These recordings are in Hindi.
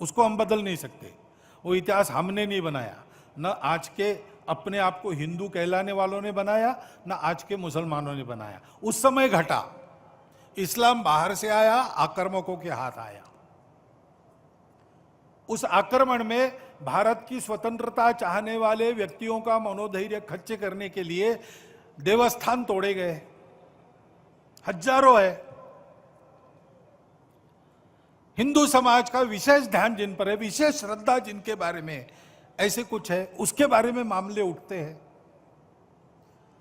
उसको हम बदल नहीं सकते। वो इतिहास हमने नहीं बनाया, न आज के अपने आप को हिंदू कहलाने वालों ने बनाया, न आज के मुसलमानों ने बनाया। उस समय घटा, इस्लाम बाहर से आया, आक्रमकों के हाथ आया। उस आक्रमण में भारत की स्वतंत्रता चाहने वाले व्यक्तियों का मनोधैर्य खच्चे करने के लिए देवस्थान तोड़े गए, हजारों है। हिंदू समाज का विशेष ध्यान जिन पर है, विशेष श्रद्धा जिनके बारे में ऐसे कुछ है, उसके बारे में मामले उठते हैं।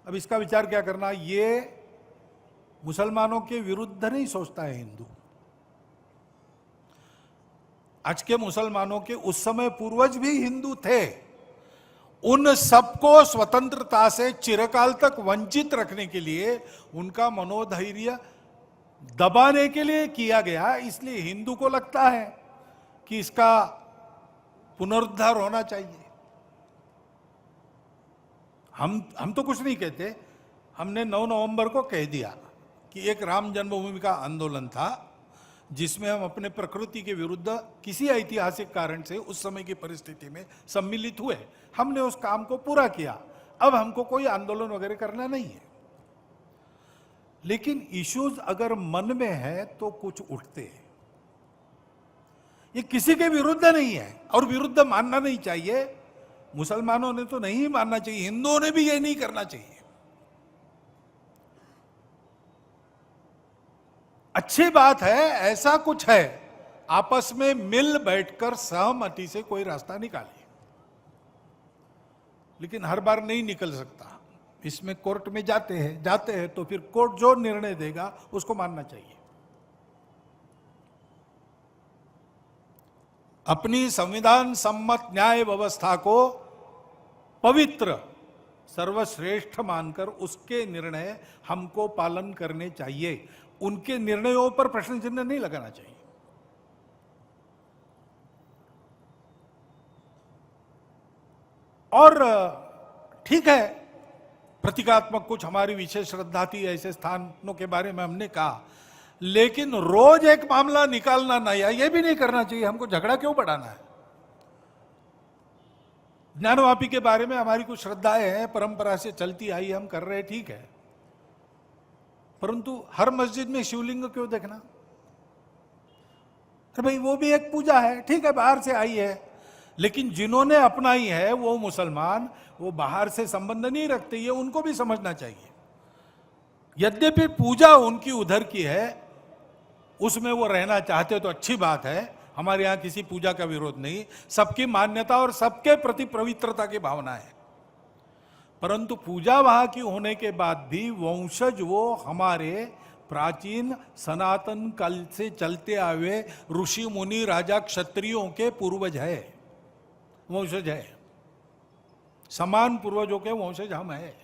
अब इसका विचार क्या करना, ये मुसलमानों के विरुद्ध नहीं सोचता है हिंदू। आज के मुसलमानों के उस समय पूर्वज भी हिंदू थे। उन सबको स्वतंत्रता से चिरकाल तक वंचित रखने के लिए, उनका मनोधैर्य दबाने के लिए किया गया। इसलिए हिंदू को लगता है कि इसका पुनरुद्धार होना चाहिए। हम तो कुछ नहीं कहते, हमने 9 नवंबर को कह दिया कि एक राम जन्मभूमि का आंदोलन था जिसमें हम अपने प्रकृति के विरुद्ध किसी ऐतिहासिक कारण से उस समय की परिस्थिति में सम्मिलित हुए। हमने उस काम को पूरा किया। अब हमको कोई आंदोलन वगैरह करना नहीं है। लेकिन इश्यूज अगर मन में है तो कुछ उठते हैं। ये किसी के विरुद्ध नहीं है और विरुद्ध मानना नहीं चाहिए। मुसलमानों ने तो नहीं मानना चाहिए, हिंदुओं ने भी ये नहीं करना चाहिए। अच्छी बात है, ऐसा कुछ है, आपस में मिल बैठकर सहमति से कोई रास्ता निकालिए। लेकिन हर बार नहीं निकल सकता। इसमें कोर्ट में जाते हैं तो फिर कोर्ट जो निर्णय देगा उसको मानना चाहिए। अपनी संविधान सम्मत न्याय व्यवस्था को पवित्र सर्वश्रेष्ठ मानकर उसके निर्णय हमको पालन करने चाहिए। उनके निर्णयों पर प्रश्न चिन्ह नहीं लगाना चाहिए। और ठीक है, प्रतीकात्मक कुछ हमारी विशेष श्रद्धा थी, ऐसे स्थानों के बारे में हमने कहा, लेकिन रोज एक मामला निकालना नया, यह भी नहीं करना चाहिए। हमको झगड़ा क्यों बढ़ाना है? ज्ञानवापी के बारे में हमारी कुछ श्रद्धाएं हैं, परंपरा से चलती आई, हम कर रहे, ठीक है, परंतु हर मस्जिद में शिवलिंग क्यों देखना? अरे भाई, वो भी एक पूजा है, ठीक है, बाहर से आई है, लेकिन जिन्होंने अपनाई है वो मुसलमान, वो बाहर से संबंध नहीं रखते, ये उनको भी समझना चाहिए। यद्यपि पूजा उनकी उधर की है, उसमें वो रहना चाहते तो अच्छी बात है। हमारे यहां किसी पूजा का विरोध नहीं, सबकी मान्यता और सबके प्रति पवित्रता की भावना है। परंतु पूजा वहां की होने के बाद भी वंशज वो हमारे प्राचीन सनातन काल से चलते आए ऋषि मुनि राजा क्षत्रियों के पूर्वज है, वंशज है। समान पूर्वजों के वंशज हम हैं।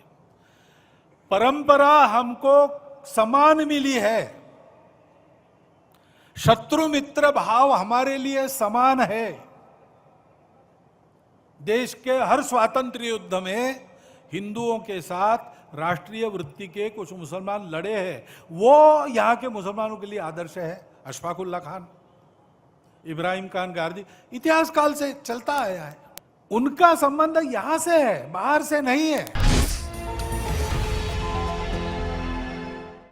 परंपरा हमको समान मिली है, शत्रु मित्र भाव हमारे लिए समान है। देश के हर स्वातंत्र्य युद्ध में हिंदुओं के साथ राष्ट्रीय वृत्ति के कुछ मुसलमान लड़े हैं। वो यहां के मुसलमानों के लिए आदर्श है। अशफाकुल्ला खान, इब्राहिम खान गारदी, इतिहास काल से चलता आया है। उनका संबंध यहां से है, बाहर से नहीं है।